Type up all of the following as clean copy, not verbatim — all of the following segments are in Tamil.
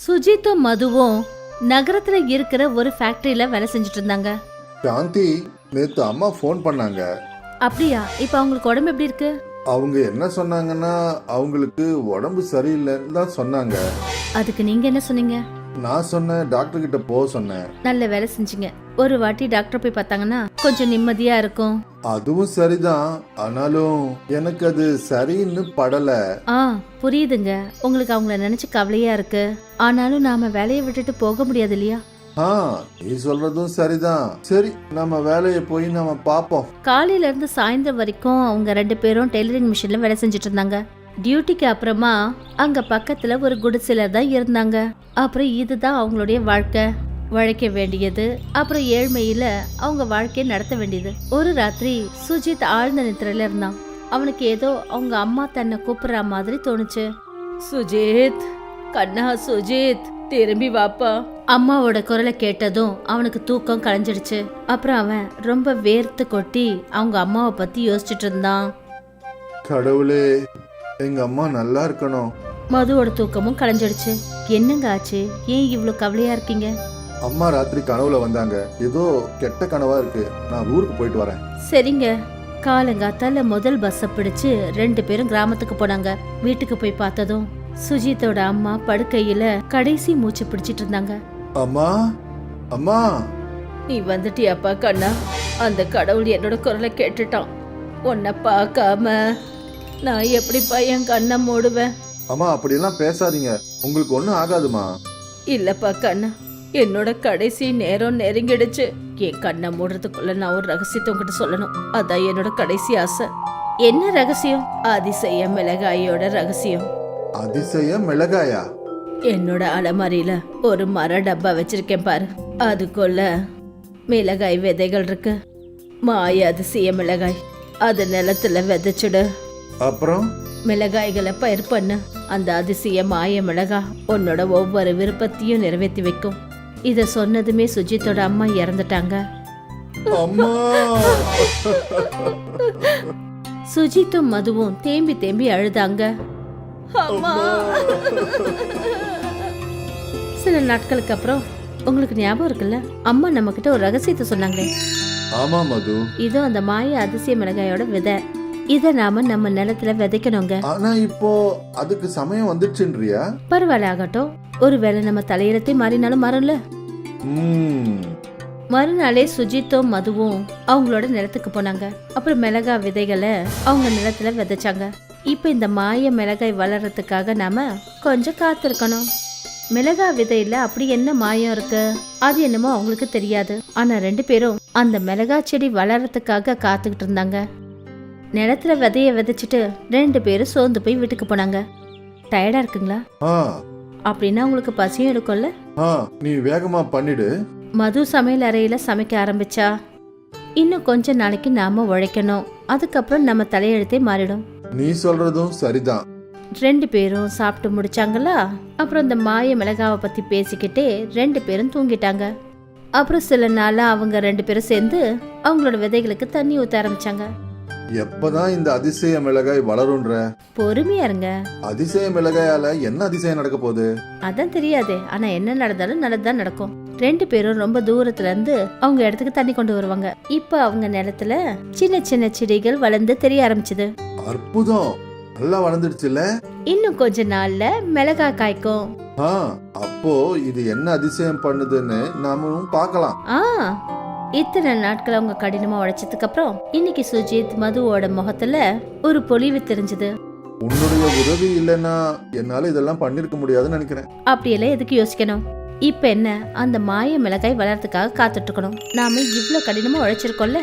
சுஜித்தும் மதுவும் நகரத்துல இருக்கிற ஒரு ஃபேக்டரியில வேலை செஞ்சுட்டு இருந்தாங்க. சாந்தி, நேத்து அம்மா ஃபோன் பண்ணாங்க. அப்படியா? இப்ப அவங்களுக்கு உடம்பு எப்படி இருக்கு? அவங்க என்ன சொன்னாங்கன்னா அவங்களுக்கு உடம்பு சரியில்லைன்னு தான் சொன்னாங்க. அதுக்கு நீங்க என்ன சொன்னீங்க? நான் சொன்னேன், டாக்டர் கிட்ட போக சொன்னேன். நல்ல வேலை செஞ்சீங்க. ஒரு வாட்டி டாக்டர் போய் பார்த்தாங்கன்னா கொஞ்சம் நிம்மதியா இருக்கும். அதுவும் சரிதான், ஆனாலும் எனக்கு அது சரின்னு படல. புரியுதுங்க. உங்களுக்கு அவங்கள நினைச்சு கவலையா இருக்கு. ஆனாலும் நாம வேலையை விட்டுட்டு போக முடியாது இல்லையா? நீ சொல்றதும் சரிதான். சரி, நம்ம வேலையை போய் நம்ம பாப்போம். காலையில இருந்து சாயந்தரம் வரைக்கும் அவங்க 2 பேரும் டெய்லரிங் மிஷின்ல வேலை செஞ்சுட்டு இருந்தாங்க. டியூட்டிக்கு அப்புறமா அங்க பக்கத்துல ஒரு குடிசையில தான் இருந்தாங்க. அப்புறம் இதுதான் அவங்களுடைய வாழ்க்கை. உழைக்க வேண்டியது, அப்புறம் ஏழ்மையில அவங்க வாழ்க்கையை நடத்த வேண்டியது. ஒரு ராத்திரி சுஜித் ஆழ்ந்த நித்திரையில இருந்தான். அவனுக்கு ஏதோ அவங்க அம்மா தன்னை கூப்பிடுற மாதிரி தோணுச்சு. சுஜித், கண்ணா சுஜித், திரும்பி வாப்பா. அம்மாவோட குரலை கேட்டதும் அவனுக்கு தூக்கம் கலைஞ்சிடுச்சு. அப்புறம் அவன் ரொம்ப வேர்த்து கொட்டி அவங்க அம்மாவை பத்தி யோசிச்சுட்டு இருந்தான். கடவுளே, எங்க அம்மா நல்லா இருக்கணும். மதுவோட தூக்கமும் கலைஞ்சிடுச்சு. என்னங்க ஆச்சு? ஏன் இவ்வளவு கவலையா இருக்கீங்க? அம்மா ராத்திரி கனவுல வந்தாங்க. ஏதோ கெட்ட கனவா இருக்கு. நான் ஊருக்கு போயிட்டு வரேன். சரிங்க. காலங்காத்தால முதல் பஸ்ஸ பிடிச்சு 2 பேரும் கிராமத்துக்கு போனாங்க. வீட்டுக்கு போய் பார்த்ததும் சுஜித்தோட அம்மா படுக்கையில கடைசி மூச்சு பிடிச்சிட்டு இருந்தாங்க. அம்மா, அம்மா. நீ வந்துட்டியாப்பா கண்ணா? அந்த கடவுள் என்னோட குரலை கேட்டுட்டான். உன்னை பார்க்காம நான் எப்படிப்பா என் கண்ணை மூடுவேன்? அம்மா, அப்படியெல்லாம் பேசாதீங்க. உங்களுக்கு ஒண்ணும் ஆகாதுமா. இல்லப்பா கண்ணா, என்னோட கடைசி நேரம் நெருங்கிடுச்சு. என் கண்ணை மூடுறதுக்குள்ள நான் ஒரு ரகசியத்தை உங்ககிட்ட சொல்லணும். அதான் என்னோட கடைசி ஆசை. என்ன ரகசியம்? அதிசய மிளகாயோட ரகசியம். அதிசய மிளகாயா? என்னோட அலமாரியில ஒரு மர டப்பா வச்சிருக்கேன் பாரு. அதுக்குள்ள மிளகாய் விதைகள் இருக்கு. மாய அதிசய மிளகாய். அது நிலத்துல விதைச்சுடு. அப்புறம் மிளகாய்களை பயிர் பண்ணு. அந்த அதிசய மாய மிளகா உன்னோட ஒவ்வொரு விருப்பத்தையும் நிறைவேற்றி வைக்கும். இத சொன்னதுமே சுஜித்தோட அம்மா இறந்துட்டாங்க. அம்மா. சுஜித்தும் மதுவும் தேம்பி தேம்பி அழுதாங்க. அம்மா. சில நாட்களுக்கு அப்புறம், உங்களுக்கு ஞாபகம் இருக்குல்ல, அம்மா நம்ம கிட்ட ஒரு ரகசியத்தை சொன்னாங்க. ஆமா மது. இதோ அந்த மாய அதிசய மிளகாயோட விதை. இத நாம நம்ம நிலத்துல விதைக்கணுங்க. ஆனா இப்போ அதுக்கு சமயம் வந்துடுச்சுன்றியா? பரவாயில்ல, ஆகட்டும். ஒருவேளை நம்ம தலையெழுத்தே மாறினாலும் மாறல. மறுநாளே சுஜித்தும் மதுவும் அவங்களோட நிலத்துக்கு போனாங்க. அப்புறம் மிளகா விதைகளை அவங்க நிலத்துல விதைச்சாங்க. இப்ப இந்த மாய மிளகாய் வளர்றதுக்காக நாம கொஞ்சம் காத்திருக்கணும். மிளகா விதையில அப்படி என்ன மாயம் இருக்கு? அது என்னமோ அவங்களுக்கு தெரியாது. ஆனா 2 பேரும் அந்த மிளகா செடி வளர்றதுக்காக காத்துக்கிட்டு இருந்தாங்க. நிலத்துல விதைய விதைச்சிட்டு 2 பேரும் சோர்ந்து போய் வீட்டுக்கு போனாங்க. டயர்டா இருக்குங்களா? அப்படின்னா உங்களுக்கு பசியும் இருக்கும்ல? நீ வேகமா பண்ணிடு. மது சமையல் அறையில சமைக்க ஆரம்பிச்சா. இன்னும் கொஞ்ச நாளைக்கு நாம உழைக்கணும். அதுக்கப்புறம் நம்ம தலையெழுத்தே மாறிடும். நீ சொல்றதும் சரிதான். 2 பேரும் சாப்பிட்டு முடிச்சாங்களா? அப்புறம் இந்த மாய மிளகாவை பத்தி பேசிக்கிட்டே 2 பேரும் தூங்கிட்டாங்க. அப்புறம் சில நாளா அவங்க 2 பேரும் சேர்ந்து அவங்களோட விதைகளுக்கு தண்ணி ஊத்த ஆரம்பிச்சாங்க. எப்பதான் இந்த அதிசய மிளகாய் வளரும்ன்ற? பொறுமையா இருங்க. அதிசய மிளகாயால என்ன அதிசயம் நடக்க போகுது? அதான் தெரியாதே. ஆனா என்ன நடந்தாலும் நல்லதுதான் நடக்கும். 2 பேரும் ரொம்ப தூரத்துல இருந்து அவங்க இடத்துக்கு தண்ணி கொண்டு வருவாங்க. இப்ப அவங்க நிலத்துல சின்ன சின்ன செடிகள் வளர்ந்து தெரிய ஆரம்பிச்சது. அற்புதம், நல்லா வளர்ந்துடுச்சுல. இன்னும் கொஞ்ச நாள்ல மிளகா காய்க்கும். அப்போ இது என்ன அதிசயம் பண்ணுதுன்னு நாமும் பார்க்கலாம். இத்தனை நாட்கள் அவங்க கடினமா உழைச்சதுக்கு அப்புறம் இன்னைக்கு சுஜித் மதுவோட முகத்துல ஒரு பொலிவு தெரிஞ்சது. உன்னுடைய உதவி இல்லைன்னா என்னால இதெல்லாம் பண்ணிருக்க முடியாதுன்னு நினைக்கிறேன். அப்படியெல்லாம் எதுக்கு யோசிக்கணும்? இப்ப என்ன, அந்த மாய மிளகாய் வளர்றதுக்காக காத்துட்டு இருக்கணும். நாம இவ்வளவு கடினமா உழைச்சிருக்கோம்ல.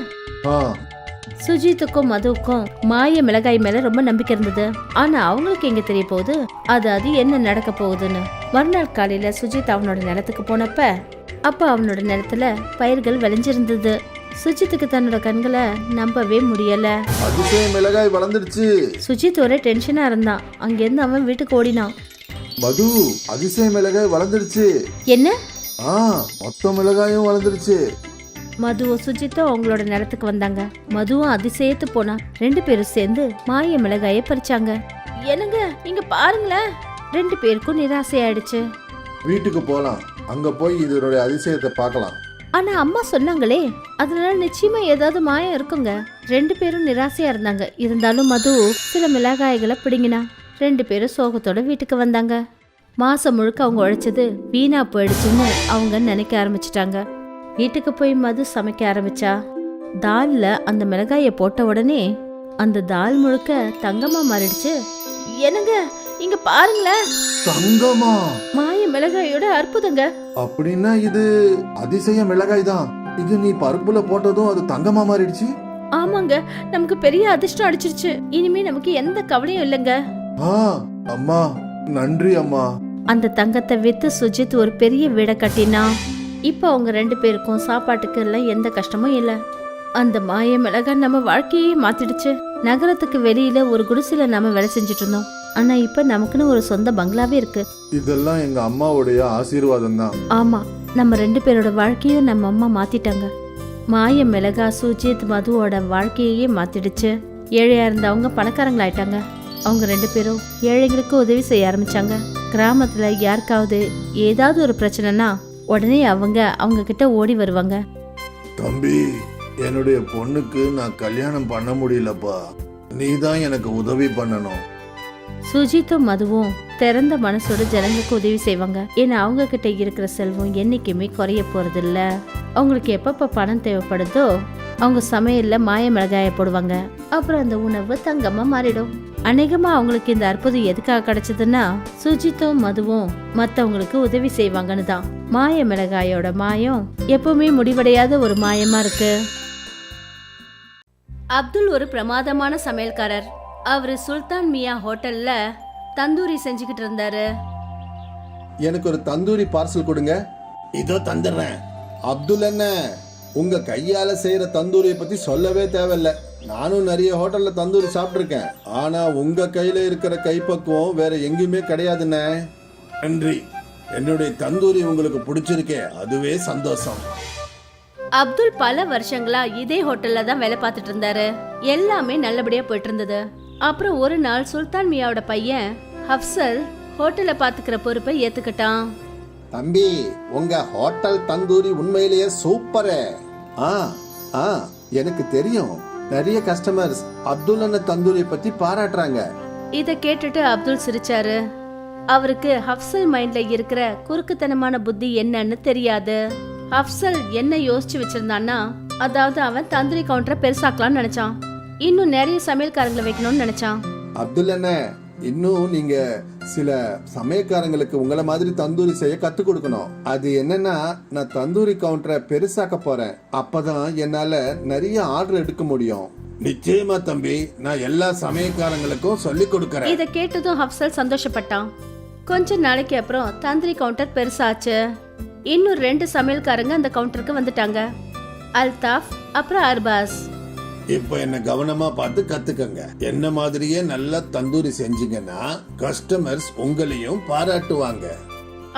சுஜித்துக்கும் மதுவுக்கும் மாய மிளகாய் மேல ரொம்ப நம்பிக்கை இருந்தது. ஆனா அவங்களுக்கு எங்க தெரிய போகுது அது என்ன நடக்க போகுதுன்னு. மறுநாள் காலையில சுஜித் அவனோட நிலத்துக்கு போனப்ப அப்ப அவனோட நிலத்துல பயிர்கள் விளைஞ்சிருந்தது. சுஜித்துக்கு தன்னோட கண்களை நம்பவே முடியல. அதிசய மிளகாய் வளர்ந்துடுச்சு. சுஜித் ஒரே டென்ஷனா இருந்தான். அங்கிருந்து அவன் வீட்டுக்கு ஓடினான். மது, அதிசய மிளகாய் வளர்ந்துடுச்சு. என்ன? மொத்த மிளகாயும் வளர்ந்துடுச்சு. மதுவும் சுஜித்தும் அவங்களோட நிலத்துக்கு வந்தாங்க. மதுவும் அதிசயத்து போனா. 2 பேரும் சேர்ந்து மாய மிளகாய பறிச்சாங்க. என்னங்க, இங்க பாருங்களேன். 2 பேருக்கும் நிராசை ஆயிடுச்சு. வீட்டுக்கு போலாம், அங்க போய் இதனுடைய அதிசயத்தை பார்க்கலாம். ஆனா அம்மா சொன்னாங்களே, அதனால நிச்சயமா ஏதாவது மாயம் இருக்குங்க. 2 பேரும் நிராசையா இருந்தாங்க. இருந்தாலும் மது சில மிளகாய்களை பிடுங்கினா. 2 பேரும் சோகத்தோட வீட்டுக்கு வந்தாங்க. மாசம் முழுக்க அவங்க உழைச்சது வீணா போயிடுச்சுன்னு அவங்க நினைக்க ஆரம்பிச்சிட்டாங்க. வீட்டுக்கு போய் மது சமைக்க ஆரம்பிச்சா. தால்ல அந்த மிளகாயை போட்ட உடனே அந்த தால் முழுக்க தங்கமா மாறிடுச்சு. என்னங்க இங்க பாருங்களேன், தங்கமா? மாய மிளகாயோட அற்புதங்க. அப்படின்னா இது அதிசய மிளகாய் தான். இது நீ பருப்புல போட்டதும் அது தங்கமா மாறிடுச்சு. ஆமாங்க, நமக்கு பெரிய அதிர்ஷ்டம் அடிச்சிருச்சு. இனிமே நமக்கு எந்த கவலையும் இல்லைங்க. அம்மா, நன்றி அம்மா. அந்த தங்கத்தை வித்து சுஜித் ஒரு பெரிய வீடை கட்டினா. இப்ப அவங்க 2 பேருக்கும் சாப்பாட்டுக்கு எல்லாம் எந்த கஷ்டமும் இல்ல. அந்த மாய மிளகாய் நம்ம வாழ்க்கையே மாத்திடுச்சு. நகரத்துக்கு வெளியில ஒரு குடிசையில நாம வேலை செஞ்சுட்டு இருந்தோம். ஆனா இப்ப நமக்குன்னு ஒரு சொந்த பங்களாவே இருக்கு. இதெல்லாம் எங்க அம்மாவுடைய ஆசீர்வாதம் தான். ஆமா, நம்ம 2 பேரோட வாழ்க்கையும் நம்ம அம்மா மாத்திட்டாங்க. மாய மிளகா சுஜித் மதுவோட வாழ்க்கையே மாத்திடுச்சு. ஏழையா இருந்தவங்க பணக்காரங்களாயிட்டாங்க. அவங்க 2 பேரும் ஏழைங்களுக்கு உதவி செய்ய ஆரம்பிச்சாங்க. கிராமத்துல யாருக்காவது ஏதாவது ஒரு பிரச்சனைனா உடனே அவங்க கிட்ட ஓடி வருவாங்க. தம்பி, என்னுடைய பொண்ணுக்கு நான் கல்யாணம் பண்ண முடியலப்பா, நீ தான் எனக்கு உதவி பண்ணணும். சுஜித்தும் மதுவும் திறந்த மனசோட ஜனங்களுக்கு உதவி செய்வாங்க. ஏன்னா அவங்க கிட்ட இருக்கிற செல்வம் என்னைக்குமே குறைய போறது இல்ல. அவங்களுக்கு எப்பப்ப பணம் தேவைப்படுதோ அவங்க சமையல்ல மாய மிளகாய போடுவாங்க. அப்புறம் அந்த உணவு தங்கமா மாறிடும். அநேகமா அவங்களுக்கு இந்த அற்புதம் எதுக்காக கிடைச்சதுன்னா சுஜித்தும் மதுவும் மத்தவங்களுக்கு உதவி செய்வாங்கன்னு தான். மாய மிளகாயோட மாயம் எப்பவுமே முடிவடையாத ஒரு மாயமா இருக்கு. அப்துல் ஒரு பிரமாதமான சமையல்காரர். அவரு சுல்தான் மியா ஹோட்டல்ல தந்தூரி செஞ்சுக்கிட்டு இருந்தாரு. எனக்கு ஒரு தந்தூரி பார்சல் கொடுங்க. இதோ தந்துடுறேன். அப்துல் என்ன, உங்க கையால செய்யற தந்தூரியை பத்தி சொல்லவே தேவையில்ல. நானும் நிறைய ஹோட்டல்ல தந்தூரி சாப்பிட்டிருக்கேன். ஆனா உங்க கையில இருக்கிற கைப்பக்குவம் வேற எங்கேயுமே கிடையாதுண்ணே. நன்றி. என்னுடைய தந்தூரி உங்களுக்கு பிடிச்சிருக்கே, அதுவே சந்தோஷம். அப்துல் பல வருஷங்களா இதே ஹோட்டல்ல தான் வேலை பார்த்துட்டு இருந்தாரு. எல்லாமே நல்லபடியா போயிட்டு இருந்தது. அப்புறம் ஒரு நாள் சுல்தான் மியாவோட பையன் ஹப்சல் ஹோட்டலை பாத்துக்கிற பொறுப்பை ஏத்துக்கிட்டான். தம்பி, உங்க ஹோட்டல் தந்தூரி உண்மையிலேயே சூப்பரே. எனக்கு தெரியும், நிறைய கஸ்டமர்ஸ் அப்துல் அண்ணன் தந்தூரி பத்தி பாராட்டுறாங்க. இத கேட்டுட்டு அப்துல் சிரிச்சாரு. அவருக்கு ஹப்சல் மைண்ட்ல இருக்கிற குறுக்குத்தனமான புத்தி என்னன்னு தெரியாது. ஹப்சல் என்ன யோசிச்சு வச்சிருந்தான்னா, அதாவது அவன் தந்தூரி கவுண்டரை பெருசாக்கலாம்னு நினைச்சான். இன்னும் நிறைய சமையல்காரங்களை வைக்கணும்னு நினைச்சான். அப்துல் அண்ணன், இன்னும் நீங்க சில சமயக்காரங்களுக்கு உங்களை மாதிரி தந்தூரி செய்ய கத்து கொடுக்கணும். அது என்னன்னா, நான் தந்தூரி கவுண்டரை பெருசாக்க போறேன். அப்பதான் என்னால நிறைய ஆர்டர் எடுக்க முடியும். நிச்சயமா தம்பி, நான் எல்லா சமயக்காரங்களுக்கும் சொல்லி கொடுக்கறேன். இத கேட்டதும் ஹப்சல் சந்தோஷப்பட்டான். கொஞ்ச நாளைக்கு அப்புறம் தந்தூரி கவுண்டர் பெருசாச்சு. இன்னும் 2 சமையல்காரங்க அந்த கவுண்டருக்கு வந்துட்டாங்க, அல்தாஃப் அப்புறம் அர்பாஸ். இப்ப என்ன கவனமா பார்த்து கத்துக்கங்க. என்ன மாதிரியே நல்லா தந்தூரி செஞ்சீங்கன்னா கஸ்டமர்ஸ் உங்களையும் பாராட்டுவாங்க.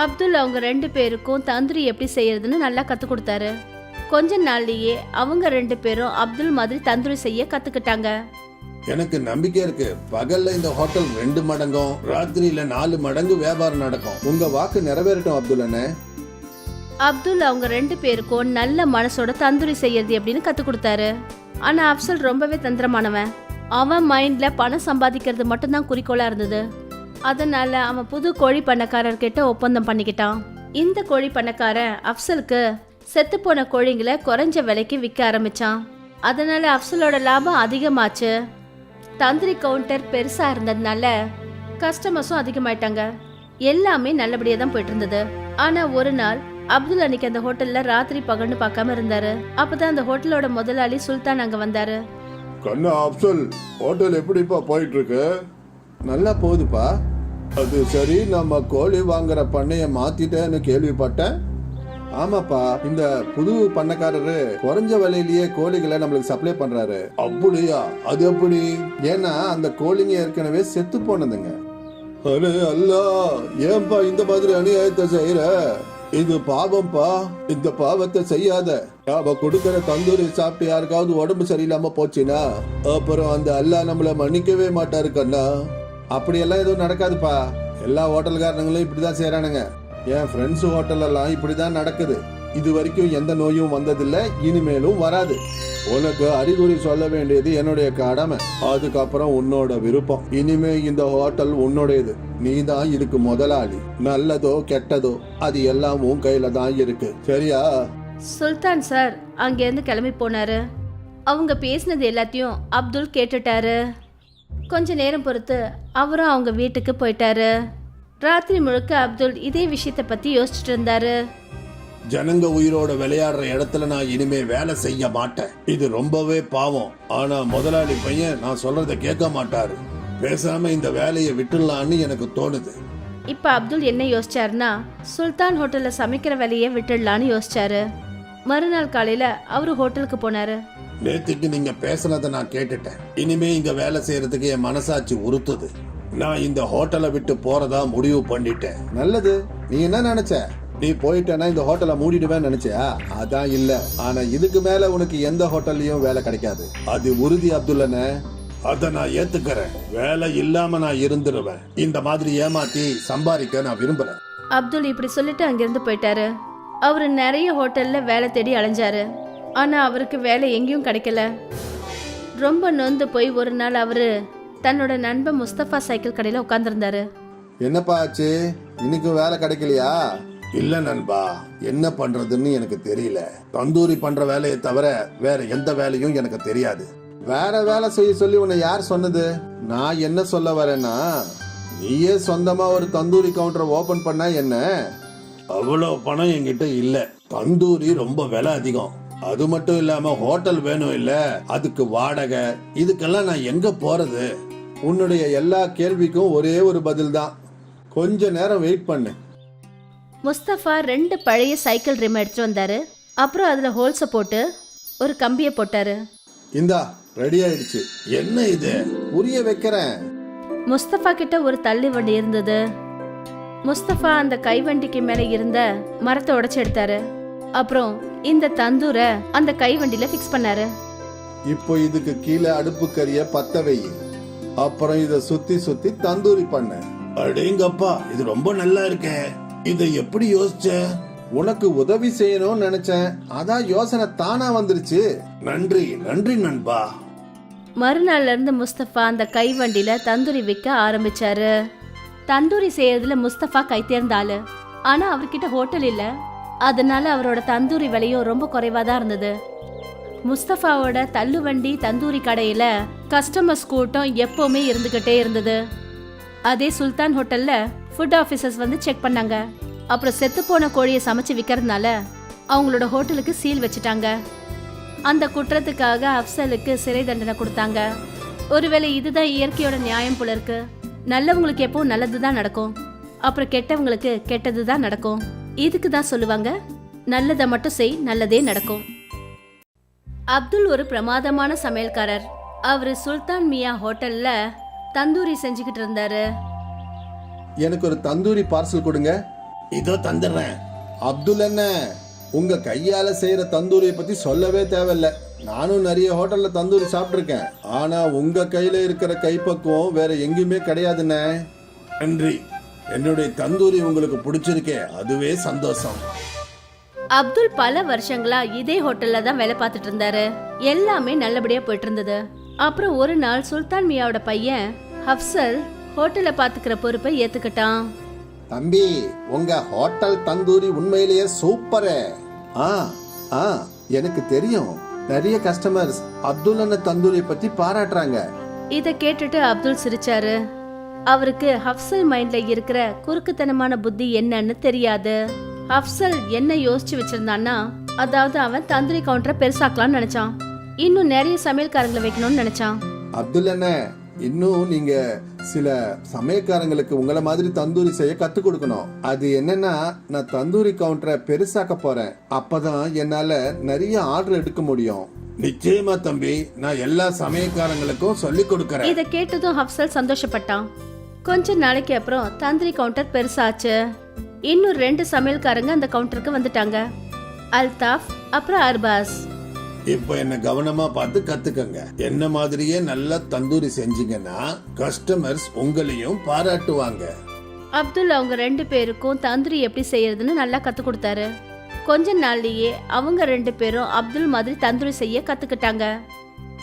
அப்துல் அவங்க 2 பேருக்கும் தந்தூரி எப்படி செய்யறதுன்னு நல்லா கத்து கொடுத்தாரு. கொஞ்ச நாள்லயே அவங்க 2 பேரும் அப்துல் மாதிரி தந்தூரி செய்ய கத்துக்கிட்டாங்க. எனக்கு நம்பிக்கை இருக்கு, பகல்ல இந்த ஹோட்டல் 2 மடங்கும் ராத்திரியில 4 மடங்கு வியாபாரம் நடக்கும். உங்க வாக்கு நிறைவேறட்டும் அப்துல் அண்ணே. அப்துல் அவங்க 2 பேருக்கும் நல்ல மனசோட தந்தூரி செய்யறது எப்படின்னு கத்து கொடுத்தாரு. ஆனா அப்சல் ரொம்பவே தந்திரமானவன். அவன் மைண்ட்ல பணம் சம்பாதிக்கிறது மட்டும்தான் குறிக்கோளா இருந்தது. அதனால அவன் புது கோழி பண்ணக்காரர் கிட்ட ஒப்பந்தம் பண்ணிக்கிட்டான். இந்த கோழி பண்ணக்காரன் அப்சலுக்கு செத்து போன கோழிங்களை குறைஞ்ச விலைக்கு விற்க ஆரம்பிச்சான். அதனால அப்சலோட லாபம் அதிகமாச்சு. தந்தூரி கவுண்டர் பெருசா இருந்ததுனால கஸ்டமர்ஸும் அதிகமாயிட்டாங்க. எல்லாமே நல்லபடியா தான் போயிட்டு இருந்தது. ஆனா ஒரு நாள் அப்துல் அன்னைக்கு அந்த ஹோட்டல்ல ராத்திரி பகல்னு பார்க்காம இருந்தாரு. அப்பதான் அந்த ஹோட்டலோட முதலாளி சுல்தான் அங்க வந்தாரு. கண்ணா அப்சல், ஹோட்டல் எப்படிப்பா போயிட்டு இருக்கு? நல்லா போகுதுப்பா. அது சரி, நம்ம கோழி வாங்குற பண்ணைய மாத்திட்டேன்னு கேள்விப்பட்டேன். ஆமாப்பா, இந்த புது பண்ணக்காரரு குறைஞ்ச விலையிலேயே கோழிகளை நம்மளுக்கு சப்ளை பண்றாரு. அப்படியா? அது எப்படி? ஏன்னா அந்த கோழிங்க ஏற்கனவே செத்து போனதுங்க. அரே அல்லா, ஏன்பா இந்த மாதிரி அநியாயத்தை செய்யற? இது பாவம்பா. இந்த பாவத்தை செய்யாத. அவ கொடுக்கற தந்தூரி சாப்பிட்டு யாருக்காவது உடம்பு சரியில்லாம போச்சுன்னா அப்புறம் அந்த அல்லாஹ் நம்மள மன்னிக்கவே மாட்டாரு கண்ணா. அப்படியெல்லாம் எதுவும் நடக்காதுப்பா. எல்லா ஹோட்டல்காரங்களும் இப்படிதான் செய்யறானுங்க. என் ஃப்ரெண்ட்ஸ் ஹோட்டலெல்லாம் இப்படிதான் நடக்குது. இது வரைக்கும் எந்த நோயும் வந்ததில்லை, இனிமேலும் வராது. உனக்கு அறிகுறி சொல்ல வேண்டியது என்னுடைய கடமை, அதுக்கப்புறம் உன்னோட விருப்பம். இனிமே இந்த ஹோட்டல் உன்னுடையது, நீ தான் இதுக்கு முதலாளி. நல்லதோ கெட்டதோ அது எல்லாம் உன் கையில தான் இருக்கு, சரியா? சுல்தான் சார் அங்கேருந்து கிளம்பி போனாரு. அவங்க பேசினது எல்லாத்தையும் அப்துல் கேட்டுட்டாரு. கொஞ்ச நேரம் பொறுத்து அவரும் அவங்க வீட்டுக்கு போயிட்டாரு. ராத்திரி முழுக்க அப்துல் இதே விஷயத்தை பத்தி யோசிச்சுட்டு இருந்தாரு. ஜனங்க உயிரோட விளையாடுற இடத்துல நான் இனிமே வேலை செய்ய மாட்டேன். இது ரொம்பவே பாவம். ஆனா முதலாளி பையன் நான் சொல்றத கேட்க மாட்டாரு. பேசாம இந்த வேலையை விட்டுடலான்னு எனக்கு தோணுது. இப்ப அப்துல் என்ன யோசிச்சாருன்னா, சுல்தான் ஹோட்டல்ல சமைக்கிற வேலையை விட்டுடலான்னு யோசிச்சாரு. மறுநாள் காலையில அவரு ஹோட்டலுக்கு போனாரு. நேத்துக்கு நீங்க பேசுனதை நான் கேட்டுட்டேன். இனிமே இங்க வேலை செய்யறதுக்கு என் மனசாட்சி உறுத்துது. நான் இந்த ஹோட்டலை விட்டு போறதா முடிவு பண்ணிட்டேன். நல்லது. நீ என்ன நினைச்ச? நீ போயிட்டேன்னா இந்த ஹோட்டலை மூடிடுவேன்னு நினைச்சியா? அதான் இல்ல. ஆனா இதுக்கு மேல உனக்கு எந்த ஹோட்டல்லையும் வேலை கிடைக்காது, அது உறுதி அப்துல்லனே. அத நான் ஏத்துக்கிறேன். வேலை இல்லாம நான் இருந்துருவேன். இந்த மாதிரி ஏமாத்தி சம்பாதிக்க நான் விரும்புறேன். அப்துல் இப்படி சொல்லிட்டு அங்கிருந்து போயிட்டாரு. அவரு நிறைய ஹோட்டல்ல வேலை தேடி அலைஞ்சாரு. ஆனா அவருக்கு வேலை எங்கேயும் கிடைக்கல. ரொம்ப நொந்து போய் ஒரு நாள் அவரு தன்னோட நண்பன் முஸ்தபா சைக்கிள் கடையில உட்கார்ந்துருந்தாரு. என்னப்பா ஆச்சு, இன்னைக்கு வேலை கிடைக்கலையா? இல்ல நண்பா, என்ன பண்றதுன்னு எனக்கு தெரியல. தந்தூரி பண்ற வேலையை தவிர வேற எந்த வேலையும் எனக்கு தெரியாது. வேற வேலை செய்ய சொல்லி உன்னை யார் சொன்னது? நான் என்ன சொல்ல வரேன்னா, நீயே சொந்தமா ஒரு தந்தூரி கவுண்டரை ஓபன் பண்ணா என்ன? அவ்வளவு பணம் என்கிட்ட இல்ல. தந்தூரி ரொம்ப விலை அதிகம். அது மட்டும் இல்லாம ஹோட்டல் வேணும் இல்ல, அதுக்கு வாடகை, இதுக்கெல்லாம் நான் எங்க போறது? உன்னுடைய எல்லா கேள்விக்கும் ஒரே ஒரு பதில் தான். கொஞ்ச நேரம் வெயிட் பண்ணு. முஸ்தபா 2 பழைய சைக்கிள் ரிம் எடுத்துட்டு வந்தாரு. அப்புறம் அதுல ஹோல்ஸ போட்டு ஒரு கம்பியை போட்டாரு. இந்தா ரெடி ஆயிடுச்சு. என்ன இது? புரிய வைக்கிறேன். முஸ்தபா கிட்ட ஒரு தள்ளி வண்டி இருந்தது. முஸ்தபா அந்த கைவண்டிக்கு மேல இருந்த மரத்தை உடைச்சு எடுத்தாரு. அப்புறம் இந்த தந்தூரை அந்த கைவண்டியில ஃபிக்ஸ் பண்ணாரு. இப்போ இதுக்கு கீழே அடுப்பு கறிய பத்த வை. அப்புறம் இத சுத்தி சுத்தி தந்தூரி பண்ண. அடேங்கப்பா, இது ரொம்ப நல்லா இருக்கே. இத எப்படி யோசிச்ச? உனக்கு உதவி செய்யணும்னு நினைச்சேன், அதான் யோசனை தானா வந்துருச்சு. நன்றி நன்றி நண்பா. மறுநாள்ல இருந்து முஸ்தபா அந்த கைவண்டியில தந்தூரி விற்க ஆரம்பிச்சாரு. தந்தூரி செய்யறதுல முஸ்தபா கை தேர்ந்த ஆளு. ஆனா அவர்கிட்ட ஹோட்டல் இல்ல. அதனால அவரோட தந்தூரி விலையும் ரொம்ப குறைவா தான் இருந்தது. முஸ்தபாவோட தள்ளுவண்டி தந்தூரி கடையில கஸ்டமர்ஸ் கூட்டம் எப்பவுமே இருந்துகிட்டே இருந்தது. அதே சுல்தான் ஹோட்டல்ல ஃபுட் ஆபீசர்ஸ் வந்து செக் பண்ணாங்க. அப்புறம் செத்து போன கோழியை சமைச்சு விற்கிறதுனால அவங்களோட ஹோட்டலுக்கு சீல் வச்சுட்டாங்க. அந்த குற்றத்துக்காக அப்சலுக்கு சிறை தண்டனை கொடுத்தாங்க. ஒருவேளை இதுதான் இயற்கையோட நியாயம் போல இருக்கு. நல்லவங்களுக்கு எப்போ நல்லதுதான் நடக்கும், அப்புறம் கெட்டவங்களுக்கு கெட்டதுதான் நடக்கும். இதுக்கு தான் சொல்லுவாங்க, நல்லதை மட்டும் செய், நல்லதே நடக்கும். அப்துல் ஒரு பிரமாதமான சமையல்காரர். அவரு சுல்தான் மியா ஹோட்டல்ல தந்தூரி செஞ்சுக்கிட்டு இருந்தாரு. எனக்கு ஒரு தந்தூரி பார்சல் கொடுங்க. இதோ தந்துடுறேன். அப்துல் என்ன, உங்க கையால செய்யற தந்தூரியை பத்தி சொல்லவே தேவையில்ல. நானும் நிறைய ஹோட்டல்ல தந்தூரி சாப்பிட்டிருக்கேன். ஆனா உங்க கையில இருக்கிற கைப்பக்குவம் வேற எங்கேயுமே கிடையாதுண்ணே. நன்றி. என்னுடைய தந்தூரி உங்களுக்கு பிடிச்சிருக்கே, அதுவே சந்தோஷம். அப்துல் பல வருஷங்களா இதே ஹோட்டல்ல தான் வேலை பார்த்துட்டு இருந்தாரு. எல்லாமே நல்லபடியா போயிட்டு இருந்தது. அப்புறம் ஒரு நாள் சுல்தான் மியாவோட பையன் ஹப்சல் ஹோட்டலை பாத்துக்கிற பொறுப்பை ஏத்துக்கிட்டான். தம்பி, உங்க ஹோட்டல் தந்தூரி உண்மையிலேயே சூப்பரே. எனக்கு தெரியும், நிறைய கஸ்டமர்ஸ் அப்துல் அண்ணன் தந்தூரி பத்தி பாராட்டுறாங்க. இத கேட்டுட்டு அப்துல் சிரிச்சாரு. அவருக்கு ஹப்சல் மைண்ட்ல இருக்கிற குறுக்குத்தனமான புத்தி என்னன்னு தெரியாது. ஹப்சல் என்ன யோசிச்சு வச்சிருந்தான்னா, அதாவது அவன் தந்தூரி கவுண்டரை பெருசாக்கலாம்னு நினைச்சான். இன்னும் நிறைய சமையல்காரங்களை வைக்கணும்னு நினைச்சான். அப்துல் அண்ணன், இன்னும் நீங்க சில சமயக்காரங்களுக்கு உங்களை மாதிரி தந்தூரி செய்ய கத்து கொடுக்கணும். அது என்னன்னா, நான் தந்தூரி கவுண்டரை பெருசாக்க போறேன். அப்பதான் என்னால நிறைய ஆர்டர் எடுக்க முடியும். நிச்சயமா தம்பி, நான் எல்லா சமயக்காரங்களுக்கும் சொல்லி கொடுக்கறேன். இத கேட்டதும் ஹப்சல் சந்தோஷப்பட்டான். கொஞ்ச நாளைக்கு அப்புறம் தந்தூரி கவுண்டர் பெருசாச்சு. இன்னும் 2 சமையல்காரங்க அந்த கவுண்டருக்கு வந்துட்டாங்க, அல்தாஃப் அப்புறம் அர்பாஸ். இப்ப என்ன கவனமா பார்த்து கத்துக்கங்க. என்ன மாதிரியே நல்லா தந்தூரி செஞ்சீங்கன்னா கஸ்டமர்ஸ் உங்களையும் பாராட்டுவாங்க. அப்துல் அவங்க 2 பேருக்கும் தந்தூரி எப்படி செய்யறதுன்னு நல்லா கத்து கொடுத்தாரு. கொஞ்ச நாள்லயே அவங்க 2 பேரும் அப்துல் மாதிரி தந்தூரி செய்ய கத்துக்கிட்டாங்க.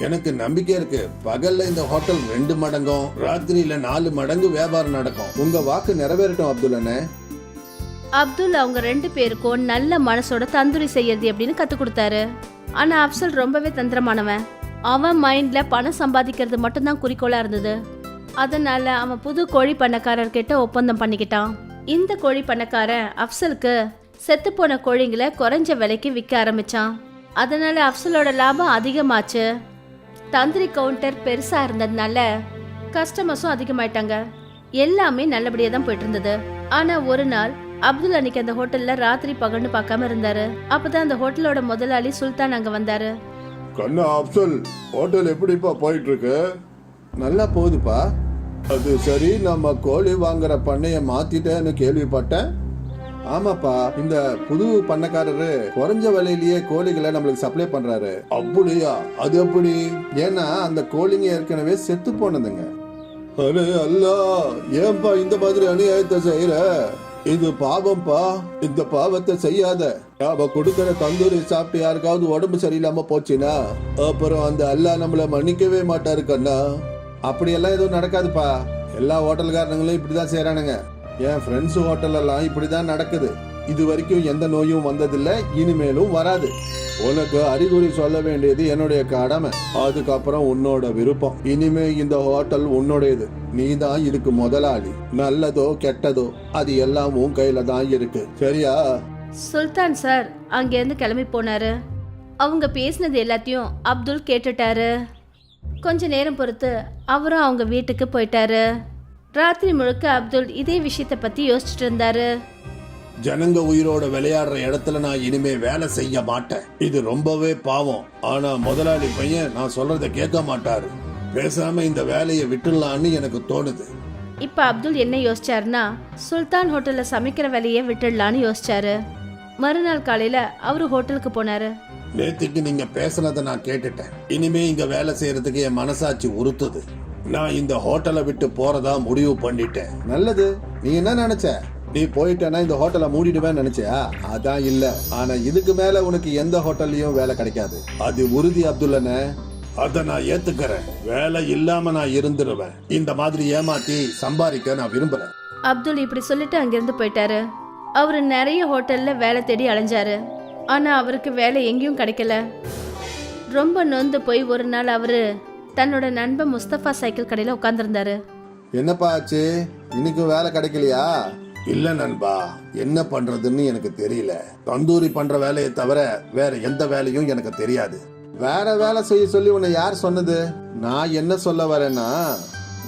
எனக்கு நம்பிக்கை இருக்கு, பகல்ல இந்த ஹோட்டல் 2 மடங்கும் ராத்திரியில 4 மடங்கு வியாபாரம் நடக்கும். உங்க வாக்கு நிறைவேறட்டும் அப்துல் அண்ணே. அப்துல் அவங்க 2 பேருக்கும் நல்ல மனசோட தந்தூரி செய்யறது எப்படின்னு கத்து கொடுத்தாரு. ஆனா அப்சல் ரொம்பவே தந்திரமானவன். அவன் மைண்ட்ல பணம் சம்பாதிக்கிறது மட்டும்தான் குறிக்கோளா இருந்தது. அதனால அவன் புது கோழி பண்ணக்காரர்கிட்ட ஒப்பந்தம் பண்ணிக்கிட்டான். இந்த கோழி பண்ணக்காரன் அப்சலுக்கு செத்து போன கோழிங்களை குறைஞ்ச விலைக்கு விற்க ஆரம்பிச்சான். அதனால அப்சலோட லாபம் அதிகமாச்சு. தந்திரி கவுண்டர் பெருசா இருந்ததுனால கஸ்டமர்ஸும் அதிகமாயிட்டாங்க. எல்லாமே நல்லபடியா தான் போயிட்டு இருந்தது. ஆனா ஒரு நாள் அப்துல் அன்னைக்கு அந்த ஹோட்டல்ல ராத்திரி பகல்னு பார்க்காம இருந்தாரு. அப்பதான் அந்த ஹோட்டலோட முதலாளி சுல்தான் அங்க வந்தாரு. கண்ணா அப்சல், ஹோட்டல் எப்படிப்பா போயிட்டு இருக்கு? நல்லா போகுதுப்பா. அது சரி, நம்ம கோழி வாங்குற பண்ணைய மாத்திட்டேன்னு கேள்விப்பட்டேன். ஆமாப்பா, இந்த புது பண்ணக்காரரு குறைஞ்ச விலையிலேயே கோழிகளை நம்மளுக்கு சப்ளை பண்றாரு. அப்படியா? அது எப்படி? ஏன்னா அந்த கோழிங்க ஏற்கனவே செத்து போனதுங்க. அரே அல்லா, ஏன்பா இந்த மாதிரி அநியாயத்தை செய்யற? இது பாவம்பா. இந்த பாவத்தை செய்யாத. நாம கொடுக்கற தந்தூரி சாப்பிட்டு யாருக்காவது உடம்பு சரியில்லாம போச்சுன்னா அப்புறம் அந்த அல்லாஹ் நம்மள மன்னிக்கவே மாட்டாரு கண்ணா. அப்படியெல்லாம் எதுவும் நடக்காதுப்பா. எல்லா ஹோட்டல்காரங்களும் இப்படிதான் செய்யறானுங்க. என் ஃப்ரெண்ட்ஸ் ஹோட்டல் எல்லாம் இப்படிதான் நடக்குது. இது வரைக்கும் எந்த நோயும் வந்ததில்லை, இனிமேலும் வராது. உனக்கு அறிகுறி சொல்ல வேண்டியது என்னுடைய கடமை. அதுக்கப்புறம் உன்னோட விருப்பம். இனிமே இந்த ஹோட்டல் உன்னுடையது. நீ தான் இதுக்கு முதலாளி. நல்லதோ கெட்டதோ அது எல்லாம் உன் கையில தான் இருக்கு, சரியா? சுல்தான் சார் அங்கேருந்து கிளம்பி போனாரு. அவங்க பேசினது எல்லாத்தையும் அப்துல் கேட்டுட்டாரு. கொஞ்ச நேரம் பொறுத்து அவரும் அவங்க வீட்டுக்கு போயிட்டாரு. ராத்திரி முழுக்க அப்துல் இதே விஷயத்த பத்தி யோசிச்சுட்டு இருந்தாரு. ஜனங்க உயிரோட விளையாடுற இடத்துல நான் இனிமே வேலை செய்ய மாட்டேன். இது ரொம்பவே பாவம். ஆனா முதலாளி பையன் நான் சொல்றத கேட்க மாட்டாரு. பேசாம இந்த வேலையை விட்டுடலான்னு எனக்கு தோணுது. இப்ப அப்துல் என்ன யோசிச்சாருன்னா, சுல்தான் ஹோட்டல்ல சமைக்கிற வேலையை விட்டுடலான்னு யோசிச்சாரு. மறுநாள் காலையில அவரு ஹோட்டலுக்கு போனாரு. நேத்துக்கு நீங்க பேசுனதை நான் கேட்டுட்டேன். இனிமே இங்க வேலை செய்யறதுக்கு என் மனசாட்சி உறுத்துது. நான் இந்த ஹோட்டலை விட்டு போறதா முடிவு பண்ணிட்டேன். நல்லது. நீ என்ன நினைச்ச? நீ போயிட்டேன்னா இந்த ஹோட்டலை மூடிடுவேன்னு நினைச்சியா? அதான் இல்ல. ஆனா இதுக்கு மேல உனக்கு எந்த ஹோட்டல்லையும் வேலை கிடைக்காது. அது உறுதி அப்துல்லனே. அத நான் ஏத்துக்கிறேன். வேலை இல்லாம நான் இருந்துருவேன். இந்த மாதிரி ஏமாத்தி சம்பாதிக்க நான் விரும்புறேன். அப்துல் இப்படி சொல்லிட்டு அங்கிருந்து போயிட்டாரு. அவரு நிறைய ஹோட்டல்ல வேலை தேடி அலைஞ்சாரு. ஆனா அவருக்கு வேலை எங்கேயும் கிடைக்கல. ரொம்ப நொந்து போய் ஒரு நாள் அவரு தன்னோட நண்பன் முஸ்தபா சைக்கிள் கடையில உட்கார்ந்துருந்தாரு. என்னப்பா ஆச்சு? இன்னைக்கு வேலை கிடைக்கலையா? இல்ல நண்பா, என்ன பண்றதுன்னு எனக்கு தெரியல. தந்தூரி பண்ற வேலையை தவிர வேற எந்த வேலையும் எனக்கு தெரியாது. வேற வேலை செய்ய சொல்லி உன்னை யார் சொன்னது? நான் என்ன சொல்ல வரேன்னா,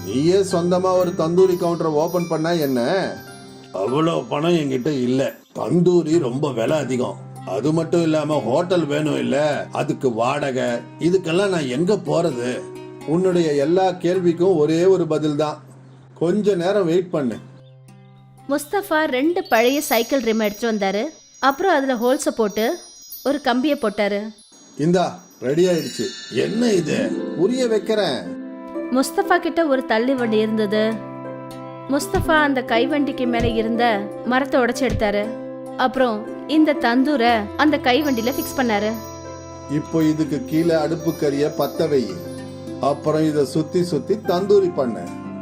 நீயே சொந்தமா ஒரு தந்தூரி கவுண்டரை ஓபன் பண்ணா என்ன? அவ்வளவு பணம் என்கிட்ட இல்ல. தந்தூரி ரொம்ப விலை அதிகம். அது மட்டும் இல்லாம ஹோட்டல் வேணும் இல்ல, அதுக்கு வாடகை, இதுக்கெல்லாம் நான் எங்க போறது? உன்னுடைய எல்லா கேள்விக்கும் ஒரே ஒரு பதில் தான். கொஞ்ச நேரம் வெயிட் பண்ணு. முஸ்தபா 2 பழைய சைக்கிள் ரிம் எடுத்துட்டு வந்தாரு. அப்புறம் அதுல ஹோல்ஸ போட்டு ஒரு கம்பியை போட்டாரு. இந்தா ரெடி ஆயிடுச்சு. என்ன இது? புரிய வைக்கிறேன். முஸ்தபா கிட்ட ஒரு தள்ளி வண்டி இருந்தது. முஸ்தபா அந்த கைவண்டிக்கு மேல இருந்த மரத்தை உடைச்சு எடுத்தாரு. அப்புறம் இந்த தந்தூரை அந்த கைவண்டில ஃபிக்ஸ் பண்ணாரு. இப்போ இதுக்கு கீழே அடுப்பு கறிய பத்த வை. அப்புறம் இத சுத்தி சுத்தி தந்தூரி பண்ண.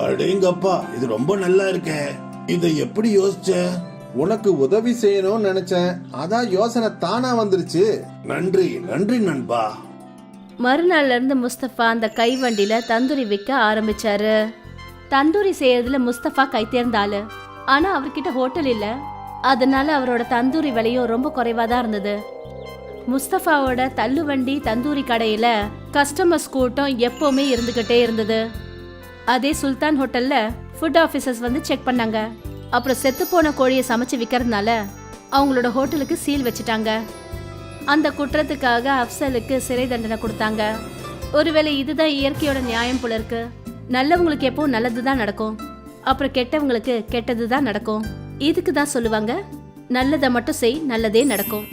அடேங்கப்பா, இது ரொம்ப நல்லா இருக்கே. இதை எப்படி யோசிச்ச? உனக்கு உதவி செய்யணும்னு நினைச்சேன். அதான் யோசனை தானா வந்துருச்சு. நன்றி நன்றி நண்பா. மறுநாள்ல இருந்து முஸ்தபா அந்த கைவண்டில தந்தூரி விற்க ஆரம்பிச்சாரு. தந்தூரி செய்யறதுல முஸ்தபா கை தேர்ந்தாளு. ஆனா அவர்கிட்ட ஹோட்டல் இல்ல. அதனால அவரோட தந்தூரி விலையும் ரொம்ப குறைவாதான் இருந்தது. முஸ்தபாவோட தள்ளுவண்டி தந்தூரி கடையில கஸ்டமர்ஸ் கூட்டம் எப்பவுமே இருந்துகிட்டே இருந்தது. அதே சுல்தான் ஹோட்டல்ல ஃபுட் ஆபீசர்ஸ் வந்து செக் பண்ணாங்க. அப்புறம் செத்து போன கோழியை சமைச்சு விற்கிறதுனால அவங்களோட ஹோட்டலுக்கு சீல் வச்சுட்டாங்க. அந்த குற்றத்துக்காக அப்சலுக்கு சிறை தண்டனை கொடுத்தாங்க. ஒருவேளை இதுதான் இயற்கையோட நியாயம் போல இருக்கு. நல்லவங்களுக்கு எப்பவும் நல்லதுதான் நடக்கும், அப்புறம் கெட்டவங்களுக்கு கெட்டதுதான் நடக்கும். இதுக்கு தான் சொல்லுவாங்க, நல்லதை மட்டும் செய், நல்லதே நடக்கும்.